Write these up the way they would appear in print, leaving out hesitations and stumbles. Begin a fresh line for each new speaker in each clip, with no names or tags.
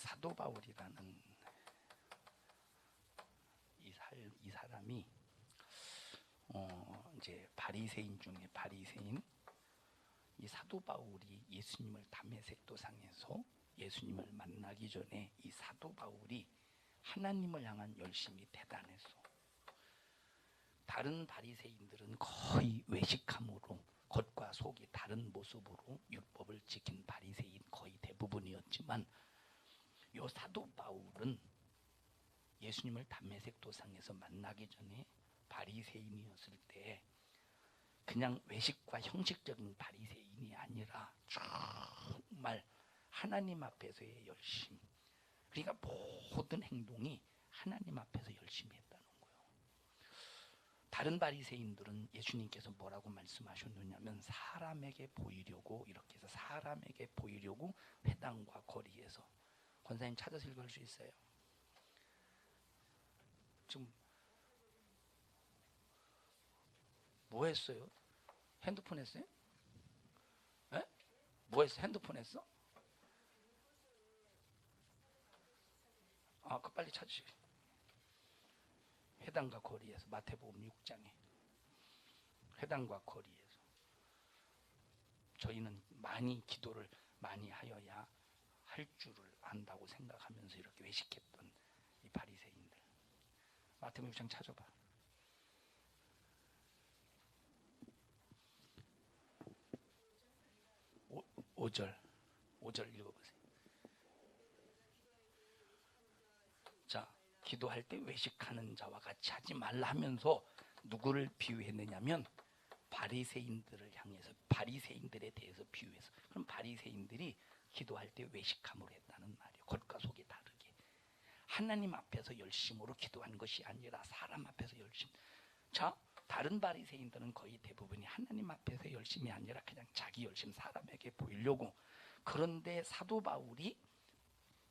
사도 바울이라는 이 사람이 이제 바리새인 중에 바리새인, 이 사도 바울이 예수님을 담메색 도상에서 예수님을 만나기 전에 이 사도 바울이 하나님을 향한 열심이 대단했어. 다른 바리새인들은 거의 외식함으로 겉과 속이 다른 모습으로 율법을 지킨 바리새인 거의 대부분이었지만, 요 사도 바울은 예수님을 담메색 도상에서 만나기 전에 바리새인이었을 때 그냥 외식과 형식적인 바리새인이 아니라 정말 하나님 앞에서의 열심, 그러니까 모든 행동이 하나님 앞에서 열심히 했다는 거예요. 다른 바리새인들은 예수님께서 뭐라고 말씀하셨느냐면, 사람에게 보이려고, 이렇게 해서 사람에게 보이려고 회당과 거리에서. 권사님 찾아서 읽을 수 있어요? 지금 뭐 했어요? 핸드폰 했어요? 에? 뭐 했어? 핸드폰 했어? 그 빨리 찾으시오. 회당과 거리에서, 마태복음 6장에 회당과 거리에서. 저희는 많이 기도를 많이 하여야 할 줄을 안다고 생각하면서 이렇게 외식했던 이 바리새인들. 마태복음 6장 찾아봐. 5절 읽어보세요. 자, 기도할 때 외식하는 자와 같이 하지 말라 하면서 누구를 비유했느냐면 바리새인들을 향해서, 바리새인들에 대해서 비유해서. 그럼 바리새인들이 기도할 때 외식함으로 했다는 말이에요. 겉과 속이 다르게. 하나님 앞에서 열심으로 기도한 것이 아니라 사람 앞에서 열심. 자, 다른 바리새인들은 거의 대부분이 하나님 앞에서 열심이 아니라 그냥 자기 열심, 사람에게 보이려고. 그런데 사도 바울이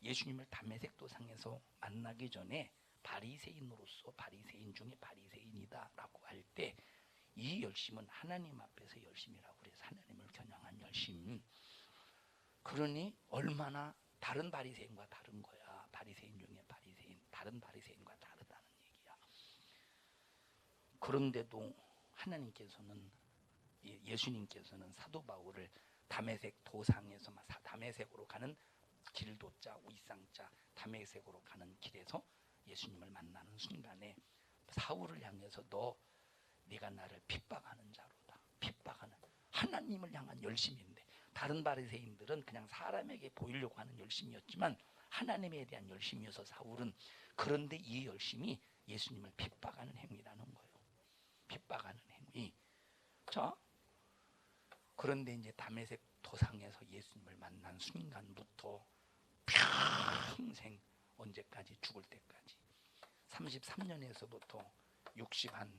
예수님을 담메색 도상에서 만나기 전에 바리새인으로서, 바리새인 중에 바리새인이다 라고 할 때 이 열심은 하나님 앞에서 열심이라고 그래서 하나님을 겨냥한 열심. 그러니 얼마나 다른 바리새인과 다른 거야. 바리새인 중에 바리새인, 다른 바리새인과 다르다는 얘기야. 그런데도 하나님께서는, 예수님께서는 사도 바울을 담메색 도상에서, 담메색으로 가는 길도자, 위상자, 담메색으로 가는 길에서 예수님을 만나는 순간에 사울을 향해서 네가 나를 핍박하는 자로다. 핍박하는, 하나님을 향한 열심인데, 다른 바리새인들은 그냥 사람에게 보이려고 하는 열심이었지만 하나님에 대한 열심이어서 사울은. 그런데 이 열심이 예수님을 핍박하는 행위라는 거예요. 핍박하는 행위. 자, 그런데 이제 담메색 도상에서 예수님을 만난 순간부터 평생, 언제까지? 죽을 때까지 33년에서부터 60한,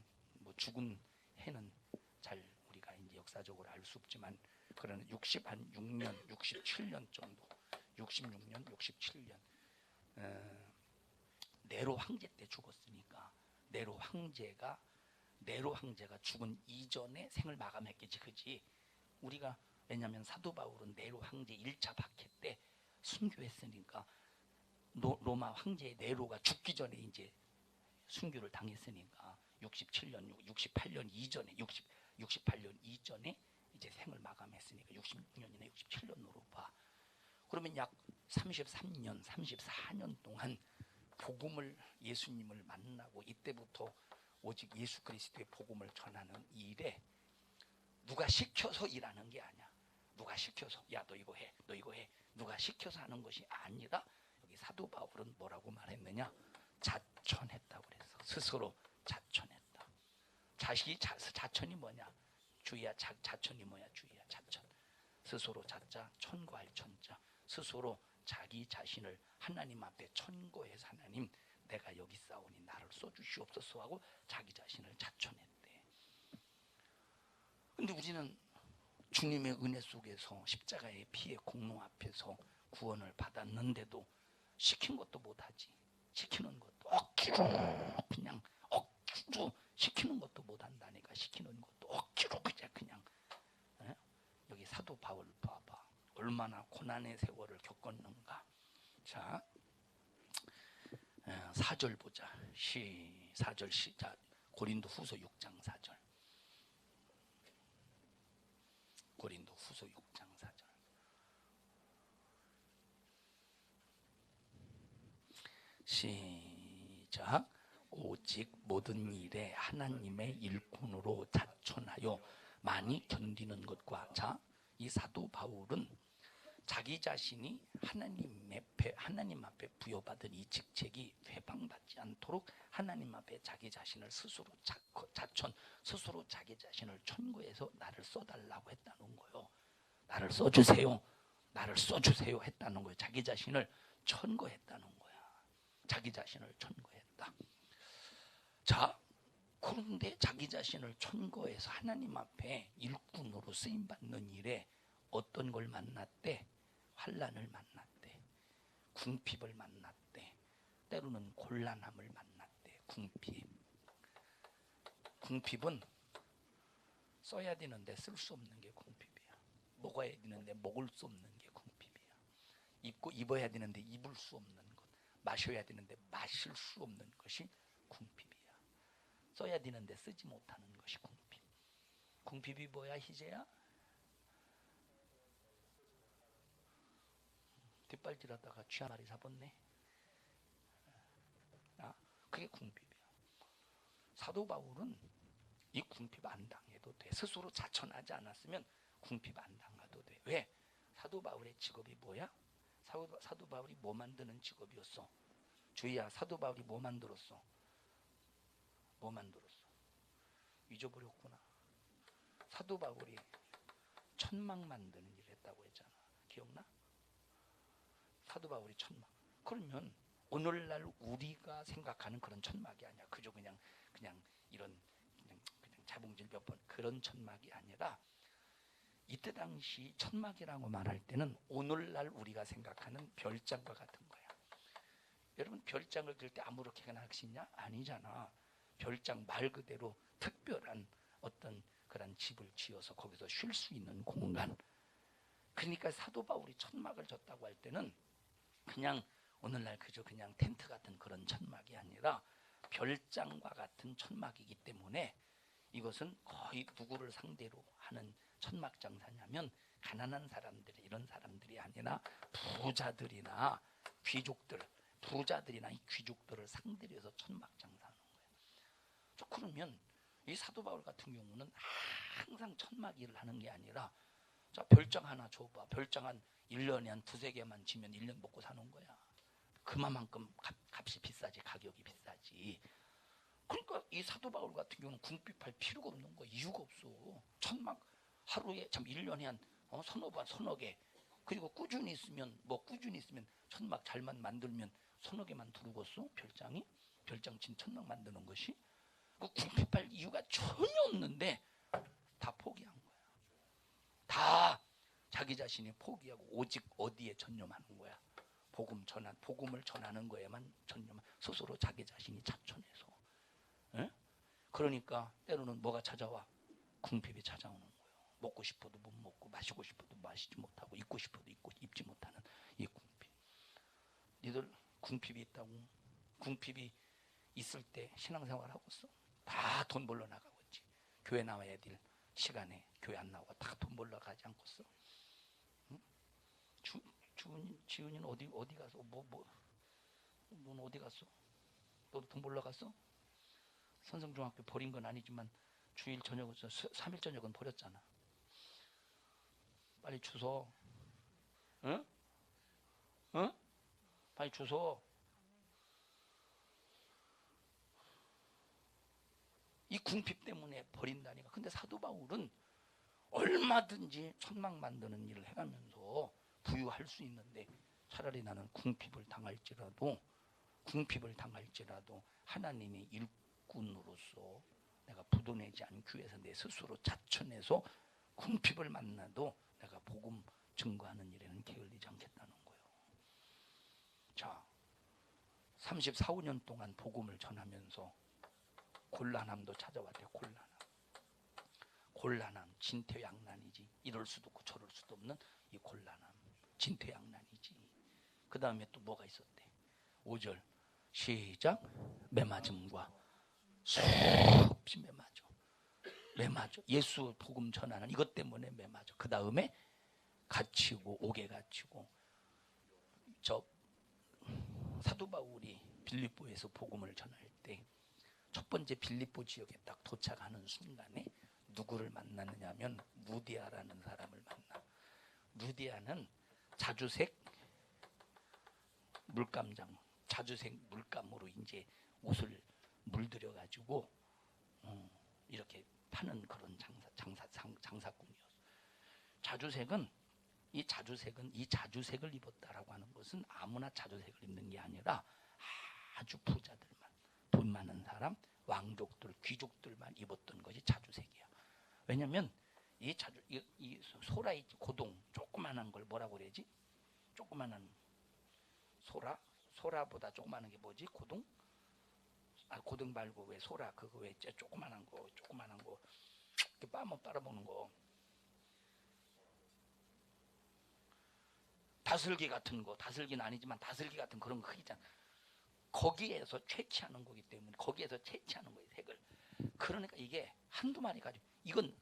죽은 해는 잘 우리가 이제 역사적으로 알 수 없지만, 그러나 60한 6년, 67년 정도, 66년, 67년 네로 황제 때 죽었으니까, 네로 황제가 죽은 이전에 생을 마감했겠지, 그지? 우리가, 왜냐하면 사도 바울은 네로 황제 1차 박해 때 순교했으니까, 로마 황제 네로가 죽기 전에 이제 순교를 당했으니까 68년 이전에, 68년 이전에 이제 생을 마감했으니까 66년이나 67년으로 봐. 그러면 약 33년, 34년 동안 복음을, 예수님을 만나고, 이때부터 오직 예수 그리스도의 복음을 전하는 일에 누가 시켜서 일하는 게 아니야. 누가 시켜서, 야 너 이거 해, 너 이거 해, 누가 시켜서 하는 것이 아니라, 여기 사도 바울은 뭐라고 말했느냐? 자천했다고 그랬어. 스스로 자천했다. 자천이 뭐냐? 주의야. 자천이 뭐야? 주의야. 자천. 스스로 자자, 천고할 천자. 스스로 자기 자신을 하나님 앞에 천고해서, 하나님 내가 여기 싸우니 나를 써주시옵소서 하고 자기 자신을 자천했대. 근데 우리는 주님의 은혜 속에서 십자가의 피의 공로 앞에서 구원을 받았는데도 시킨 것도 못하지. 시키는 것도 억지로, 그냥 억지로 시키는 것도 못한다니까. 시키는 것도 억지로 그냥. 여기 사도 바울 봐봐. 얼마나 고난의 세월을 겪었는가. 자, 4절 보자. 4절 시작. 고린도 후서 6장 4절. 고린도 후서 6장 4절. 시작. 오직 모든 일에 하나님의 일꾼으로 자천하여 많이 견디는 것과, 자, 이 사도 바울은 자기 자신이 하나님 앞에 부여받은 이 직책이 회방받지 않도록 하나님 앞에 자기 자신을 스스로 자천, 스스로 자기 자신을 천거해서 나를 써달라고 했다는 거예요. 나를 써주세요, 나를 써주세요 했다는 거예요. 자기 자신을 천거했다는 거야. 자기 자신을 천거했다. 자, 그런데 자기 자신을 천거해서 하나님 앞에 일꾼으로 쓰임받는 일에 어떤 걸 만났대? 환난을 만났대. 궁핍을 만났대. 때로는 곤란함을 만났대. 궁핍은 써야 되는데 쓸 수 없는 게 궁핍이야. 먹어야 되는데 먹을 수 없는 게 궁핍이야. 입어야 되는데 입을 수 없는 것, 마셔야 되는데 마실 수 없는 것이 궁핍이야. 써야 되는데 쓰지 못하는 것이 궁핍. 궁핍이 뭐야, 희재야? 뒷발질하다가 쥐 한 마리 잡았네. 그게 궁핍이야. 사도 바울은 이 궁핍 안 당해도 돼. 스스로 자천하지 않았으면 궁핍 안 당해도 돼. 왜? 사도 바울의 직업이 뭐야? 사도 바울이 뭐 만드는 직업이었어? 주희야, 사도 바울이 뭐 만들었어? 뭐 만들었어? 잊어버렸구나. 사도 바울이 천막 만드는 일을 했다고 했잖아. 기억나? 사도 바울이 천막. 그러면 오늘날 우리가 생각하는 그런 천막이 아니야. 그저 그냥 이런 그냥 자봉질 몇 번 그런 천막이 아니라, 이때 당시 천막이라고 말할 때는 오늘날 우리가 생각하는 별장과 같은 거야. 여러분, 별장을 들 때 아무렇게나 할 수 있냐? 아니잖아. 별장 말 그대로 특별한 어떤 그런 집을 지어서 거기서 쉴 수 있는 공간. 그러니까 사도 바울이 천막을 졌다고 할 때는 그냥 오늘날 그저 그냥 텐트 같은 그런 천막이 아니라 별장과 같은 천막이기 때문에, 이것은 거의 누구를 상대로 하는 천막 장사냐면 가난한 사람들, 이런 사람들이 아니라 부자들이나 귀족들, 부자들이나 이 귀족들을 상대로 해서 천막 장사하는 거예요. 그러면 이 사도 바울 같은 경우는 항상 천막 일을 하는 게 아니라, 자, 별장 하나 줘봐. 별장 한 1년에 한 2-3개만 지면 1년 먹고 사는 거야. 그만큼 값이 비싸지, 가격이 비싸지. 그러니까 이 사도 바울 같은 경우는 궁핍할 필요가 없는 거야. 이유가 없어. 천막 하루에 참 1년에 한 서너 개. 그리고 꾸준히 있으면 천막 잘만 만들면 서너 개만 두르겠어. 별장 친 천막 만드는 것이. 그 궁핍할 이유가 전혀 없는데 다 포기한 거야. 다 자기 자신이 포기하고 오직 어디에 전념하는 거야? 복음을 전하는 거에만 전념. 스스로 자기 자신이 자천해서. 에? 그러니까 때로는 뭐가 찾아와? 궁핍이 찾아오는 거예요. 먹고 싶어도 못 먹고, 마시고 싶어도 마시지 못하고, 입고 싶어도 입지 못하는 이 궁핍. 니들 궁핍이 있다고? 궁핍이 있을 때 신앙생활 하고 있어? 다 돈 벌러 나가고 있지. 교회 나와야 될 시간에 교회 안 나오고 다 돈 벌러 가지 않고 있어? 응? 지은이는 어디 가서 넌 어디 갔어? 너도 돈 벌러 갔어? 선성중학교 버린 건 아니지만 주일 저녁은 3일 저녁은 버렸잖아. 빨리 주소. 응? 응? 빨리 주소. 이 궁핍 때문에 버린다니까. 근데 사도 바울은 얼마든지 천막 만드는 일을 해가면서 부유할 수 있는데, 차라리 나는 궁핍을 당할지라도 하나님의 일꾼으로서 내가 부도내지 않기 위해서 내 스스로 자천해서 궁핍을 만나도 내가 복음 증거하는 일에는 게을리지 않겠다는 거예요. 자, 34-5년 동안 복음을 전하면서 곤란함도 찾아왔대. 곤란함, 진퇴양난이지. 이럴 수도 없고 저럴 수도 없는 이 곤란함, 진퇴양난이지. 그 다음에 또 뭐가 있었대? 5절 시작. 매맞음과 수없이 매맞아. 예수 복음 전하는 이것 때문에 매맞아. 그 다음에 갇히고 옥에 갇히고. 저 사도 바울이 빌립보에서 복음을 전할 때 첫 번째 빌립보 지역에 딱 도착하는 순간에 누구를 만나느냐면 루디아라는 사람을 만나. 루디아는 자주색 물감장, 자주색 물감으로 이제 옷을 물들여 가지고 이렇게 파는 그런 장사꾼이었어. 이 자주색을 입었다라고 하는 것은 아무나 자주색을 입는 게 아니라 아주 부자들만, 돈 많은 사람, 왕족들, 귀족들만 입었던 것이 자주색이야. 왜냐면 이 소라의 고동, 조그만한 걸 뭐라고 그러지? 조그만한 소라보다 조그만한 게 뭐지? 고동? 고등 말고 왜 소라, 그거 왜 조그만한 거 이렇게 빨아먹는 거. 다슬기 같은 거, 다슬기는 아니지만 다슬기 같은 그런 거 크기잖아. 거기에서 채취하는 거기 때문에 거기에서 채취하는 거예요, 색을. 그러니까 이게 한두 마리 가지고 이건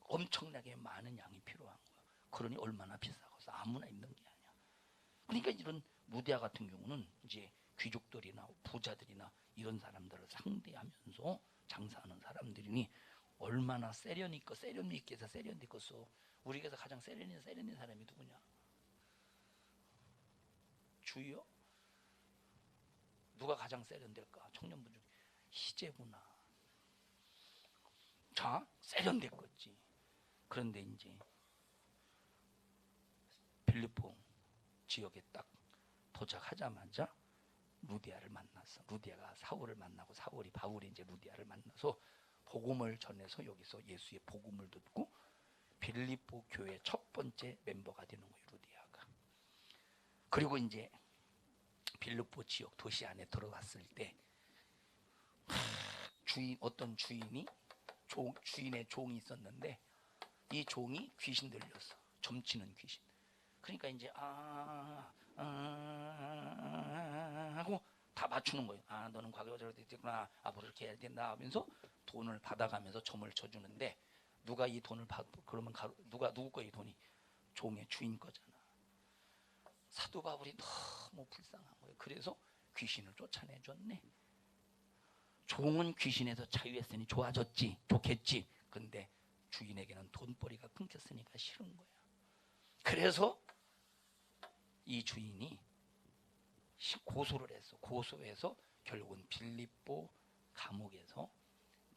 엄청나게 많은 양이 필요한 거야. 그러니 얼마나 비싸겠어. 아무나 입는 게 아니야. 그러니까 이런 루디아 같은 경우는 이제 귀족들이나 부자들이나 이런 사람들을 상대하면서 장사하는 사람들이니 얼마나 세련있고 세련있게서 세련됐겠어. 우리에게서 가장 세련된 사람이 누구냐? 주여? 누가 가장 세련될까? 청년분 중에 희재구나. 자, 세련됐겠지. 그런데 이제 빌립보 지역에 딱 도착하자마자 루디아를 만났어. 루디아가 사울을 만나고 바울이 이제 루디아를 만나서 복음을 전해서 여기서 예수의 복음을 듣고 빌립보 교회 첫 번째 멤버가 되는 거예요, 루디아가. 그리고 이제 빌립보 지역 도시 안에 들어갔을 때 어떤 주인의 종이 있었는데 이 종이 귀신 들렸어. 점치는 귀신. 그러니까 이제 하고 다 맞추는 거예요. 너는 과거에 저렇게 됐구나. 앞으로 이렇게 해야 된다 하면서 돈을 받아가면서 점을 쳐주는데 누가 이 돈을 그러면 누구 거이 돈이? 종의 주인 거잖아. 사도 바울이 너무 불쌍한 거예요. 그래서 귀신을 쫓아내줬네. 종은 귀신에서 자유했으니 좋겠지. 근데 주인에게는 돈벌이가 끊겼으니까 싫은 거야. 그래서 이 주인이 고소를 했어. 고소해서 결국은 빌립보 감옥에서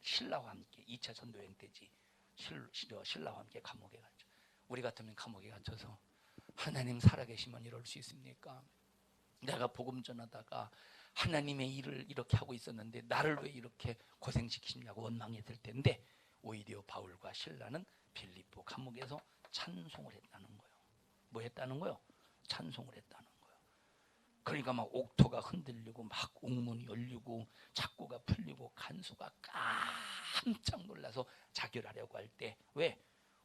신라와 함께 2차 전도여행 때지. 신라와 함께 감옥에 갔죠. 우리 같으면 감옥에 갇혀서 하나님 살아계시면 이럴 수 있습니까? 내가 복음 전하다가 하나님의 일을 이렇게 하고 있었는데 나를 왜 이렇게 고생시키냐고 원망했을 텐데 오히려 바울과 신라는 빌립보 감옥에서 찬송을 했다는 거예요. 뭐 했다는 거예요? 찬송을 했다는 거예요. 그러니까 막 옥토가 흔들리고 막 옥문이 열리고 착고가 풀리고 간수가 깜짝 놀라서 자결하려고 할 때 왜?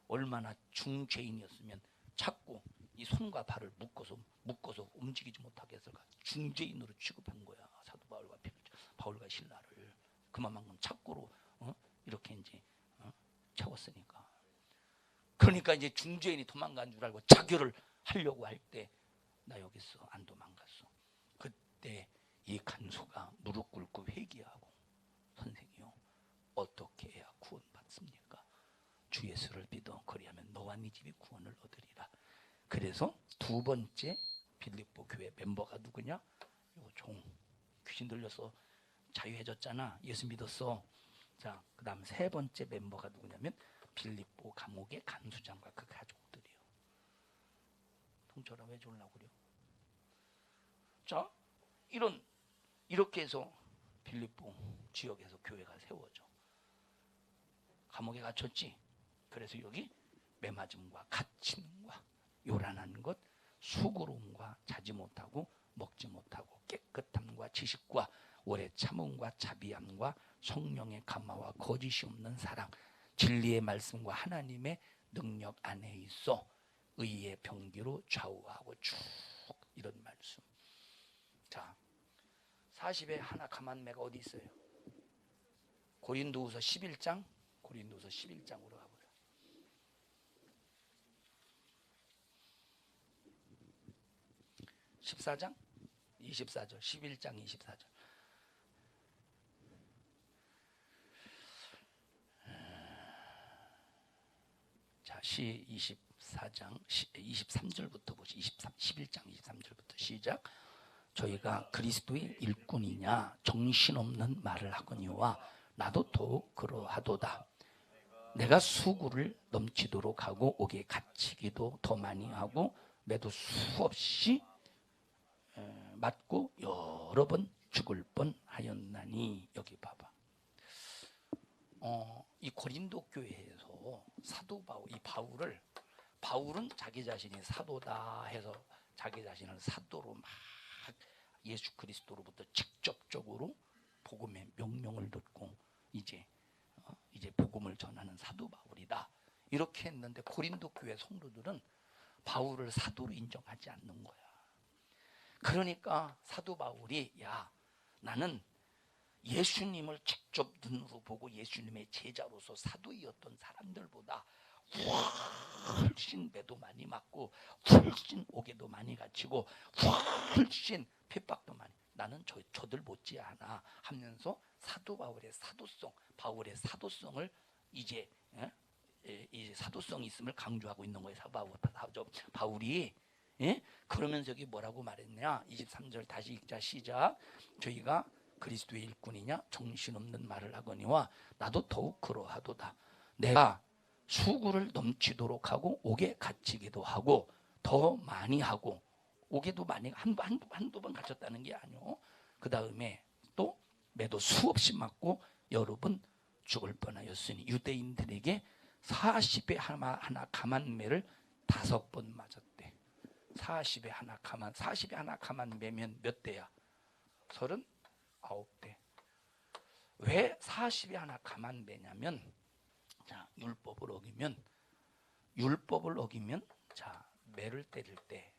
얼마나 중죄인이었으면 자꾸 이 손과 발을 묶어서 움직이지 못하게 했을까? 중죄인으로 취급한 거야. 사도 바울과 신라를 그만큼 착고로 이렇게 이제 채웠으니까. 그러니까 이제 중죄인이 도망간 줄 알고 자결을 하려고 할 때 나 여기 있어. 안 도망갔어. 그때 이 간수가 무릎 꿇고 회개하고 선생이요, 어떻게 해야 구원받습니까? 주 예수를 믿어. 그리하면 너와 네 집이 구원을 얻으리라. 그래서 두 번째 빌립보 교회 멤버가 누구냐? 요 종. 귀신 들려서 자유해졌잖아. 예수 믿었어. 자, 그 다음 세 번째 멤버가 누구냐면 빌립보 감옥의 간수장과 그 가족들이요. 통째라 왜 졸라고 그래요? 자, 이렇게 해서 빌립보 지역에서 교회가 세워져. 감옥에 갇혔지. 그래서 여기 매맞음과 갇힘과 요란한 것, 수고로움과 자지 못하고 먹지 못하고 깨끗함과 지식과 오래 참음과 자비함과 성령의 감화와 거짓이 없는 사랑, 진리의 말씀과 하나님의 능력 안에 있어 의의 병기로 좌우하고 쭉 이런 말씀. 자, 40에 하나 가만매가 어디 있어요? 고린도후서 11장, 고린도후서 11장으로 가보자. (14장) 24절, 11장 24절. 자, 24장 23절부터 보시. 11장 23절부터 시작. 저희가 그리스도의 일꾼이냐 정신없는 말을 하거니와 나도 더욱 그러하도다. 내가 수구를 넘치도록 하고 옥에 갇히기도 더 많이 하고 매도 수없이 맞고 여러 번 죽을 뻔하였나니. 여기 봐봐. 이 고린도 교회에서 사도 바울, 이 바울은 자기 자신이 사도다 해서 자기 자신을 사도로 막 예수 그리스도로부터 직접적으로 복음의 명령을 듣고 이제 복음을 전하는 사도 바울이다 이렇게 했는데, 고린도 교회 성도들은 바울을 사도로 인정하지 않는 거야. 그러니까 사도 바울이 야, 나는 예수님을 직접 눈으로 보고 예수님의 제자로서 사도이었던 사람들보다 훨씬 매도 많이 맞고 훨씬 옥에도 많이 갇히고 훨씬 핍박도 많이, 나는 저들 못지않아 하면서 사도 바울의 사도성을 이제 사도성이 있음을 강조하고 있는 거예요. 바울이. 그러면서 여기 뭐라고 말했냐? 23절 다시 읽자. 시작. 저희가 그리스도의 일꾼이냐 정신없는 말을 하거니와 나도 더욱 그러하도다. 내가 수구를 넘치도록 하고 옥에 갇히기도 하고 더 많이 하고, 옥에도 많이 한두 번 갇혔다는 게 아니오. 그 다음에 또 매도 수없이 맞고 여러 번 죽을 뻔하였으니 유대인들에게 40에 하나 가만매를 5번 맞았대. 40에 하나 가만매면 몇 대야? 39대. 왜 40에 하나 가만매냐면, 자, 율법을 어기면 자, 매를 때릴 때,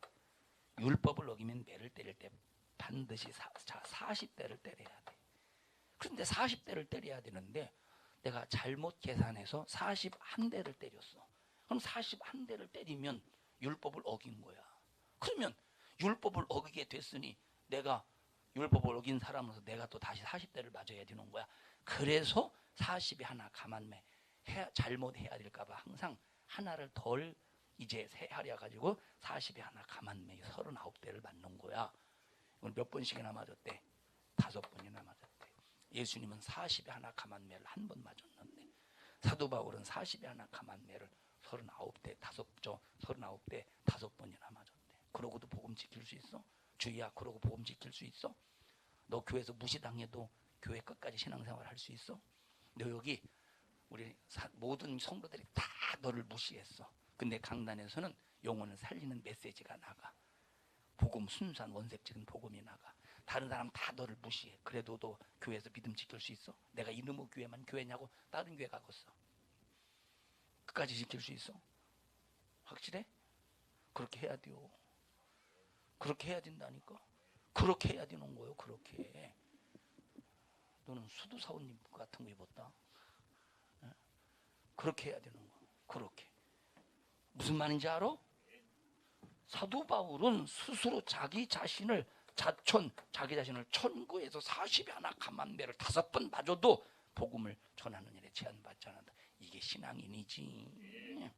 율법을 어기면 매를 때릴 때 반드시 40대를 때려야 돼. 그런데 40대를 때려야 되는데 내가 잘못 계산해서 41대를 때렸어. 그럼 41대를 때리면 율법을 어긴 거야. 그러면 율법을 어기게 됐으니 내가 율법을 어긴 사람으로서 내가 또 다시 40대를 맞아야 되는 거야. 그래서 40에 하나 가만매, 잘못해야 될까 봐 항상 하나를 덜 이제 세하려 가지고 40에 하나 가만매 39대를 맞는 거야. 이걸 몇 번씩이나 맞았대? 5번이나 맞았대. 예수님은 40에 하나 가만매를 한 번 맞았는데, 사도 바울은 40에 하나 가만매를 39대 5번이나 맞았대. 그러고도 복음 지킬 수 있어? 주희야, 그러고 복음 지킬 수 있어? 너 교회에서 무시당해도 교회 끝까지 신앙생활 할 수 있어? 너 여기 우리 모든 성도들이 다 너를 무시했어. 근데 강단에서는 영혼을 살리는 메시지가 나가. 복음, 순수한 원색적인 복음이 나가. 다른 사람 다 너를 무시해. 그래도 너 교회에서 믿음 지킬 수 있어? 내가 이놈의 교회만 교회냐고 다른 교회 가겠어. 끝까지 지킬 수 있어? 확실해? 그렇게 해야 돼요. 그렇게 해야 된다니까. 그렇게 해야 되는 거예요. 그렇게. 너는 수두사원님 같은 거 입었다. 그렇게 해야 되는 거야. 그렇게. 무슨 말인지 알아? 사도 바울은 스스로 자기 자신을 천구에서 40에 하나 가만매를 5번 맞아도 복음을 전하는 일에 제한받지 않는다. 이게 신앙인이지.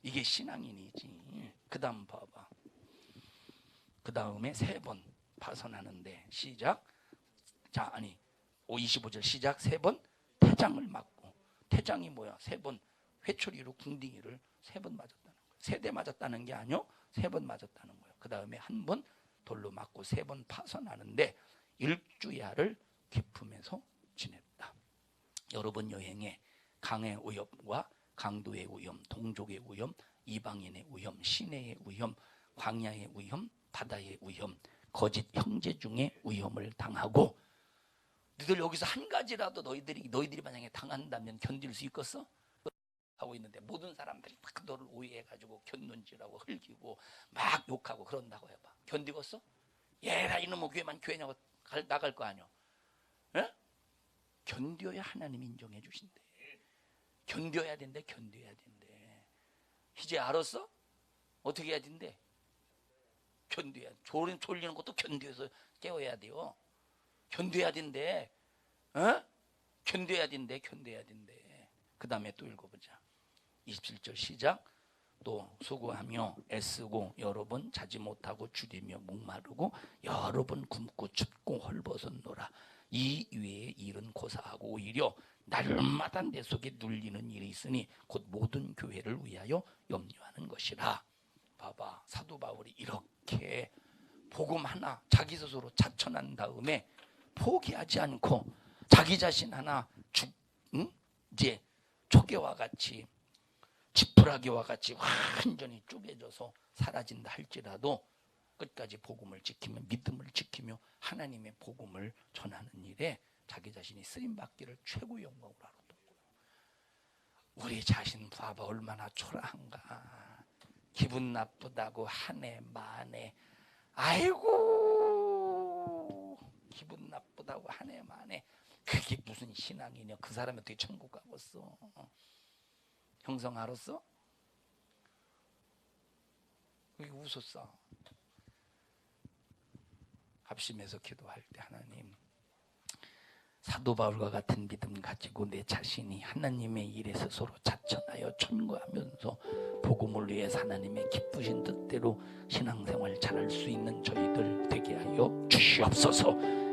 이게 신앙인이지. 그 다음 봐봐. 그 다음에 3번 파선하는데 시작. 자, 25절 시작. 3번 태장을 맞고. 태장이 뭐야? 3번 회초리로 궁딩이를 3번 맞았다는 거야. 3대 맞았다는 게 아니요. 3번 맞았다는 거야. 그 다음에 1번 돌로 맞고 3번 파선하는데 일주야를 기품에서 지냈다. 여러분 여행에 강의 위협과 강도의 위험, 동족의 위험, 이방인의 위험, 시내의 위험, 광야의 위험, 바다의 위험, 거짓 형제 중에 위험을 당하고, 너희들 여기서 한 가지라도 너희들이 만약에 당한다면 견딜 수 있겠어? 하고 있는데 모든 사람들이 막 너를 오해해가지고 견눈질하고 흘기고 막 욕하고 그런다고 해봐. 견디겠어? 얘라 이놈의 교회만 교회냐고 나갈 거 아니야. 에? 견뎌야 하나님 인정해 주신대. 견뎌야 된대. 견뎌야 된대. 이제 알았어? 어떻게 해야 된대? 견뎌야. 졸리는 것도 견뎌서 깨워야 돼요. 견뎌야 된대. 어? 견뎌야 된대. 견뎌야 된대. 그 다음에 또 읽어보자. 27절 시작. 또 수고하며 애쓰고 여러 번 자지 못하고 주리며 목마르고 여러 번 굶고 춥고 헐벗었노라. 이 외의 일은 고사하고 오히려 날마다 내 속에 눌리는 일이 있으니 곧 모든 교회를 위하여 염려하는 것이라. 봐봐, 사도 바울이 이렇게 복음 하나 자기 스스로 자천한 다음에 포기하지 않고 자기 자신 하나 이제 초계와 같이 지푸라기와 같이 완전히 쪼개져서 사라진다 할지라도 끝까지 복음을 지키며 믿음을 지키며 하나님의 복음을 전하는 일에 자기 자신이 쓰임받기를 최고 영광으로 알았던 거예요. 우리 자신 봐봐 얼마나 초라한가. 기분 나쁘다고 한 해 만에 아이고 기분 나쁘다고 한 해 만에 그게 무슨 신앙이냐. 그 사람이 어떻게 천국 가겠어. 형성 알았어? 왜 웃었어? 합심해서 기도할 때 하나님 사도 바울과 같은 믿음 가지고 내 자신이 하나님의 일에 스스로 자천하여 천거하면서 복음을 위해서 하나님의 기쁘신 뜻대로 신앙생활 잘할 수 있는 저희들 되게 하여 주시옵소서.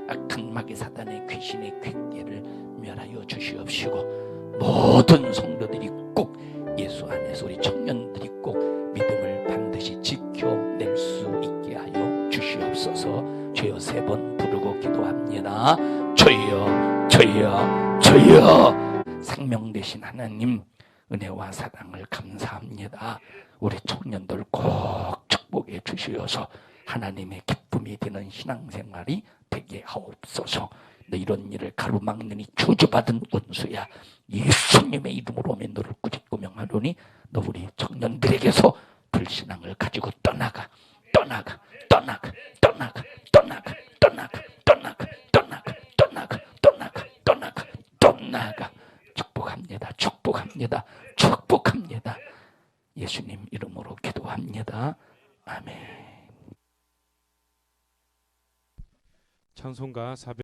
악한 마귀 사단의 귀신의 궤계를 멸하여 주시옵시고 모든 성도들이 꼭 예수 안에서 우리 청년들이 꼭 믿음을 반드시 지켜낼 수 있게 하여 주시옵소서. 주여 3번 부르고 기도합니다. 주여 주여 주여. 생명 되신 하나님 은혜와 사랑을 감사합니다. 우리 청년들 꼭 축복해 주시어서 하나님의 기쁨이 되는 신앙생활이 되게 하옵소서. 너 이런 일을 가로막느니 저주받은 원수야. 예수님의 이름으로 오면 너를 꾸짖고 명하노니 너 우리 청년들에게서 불신앙을 가지고 떠나가 떠나가 떠나가 떠나가 떠나가 떠나가 떠나가 떠나가 떠나가 떠나가 떠나가 떠나가. 축복합니다. 축복합니다. 축복합니다. 예수님 이름으로 기도합니다. 아멘.
찬송가 400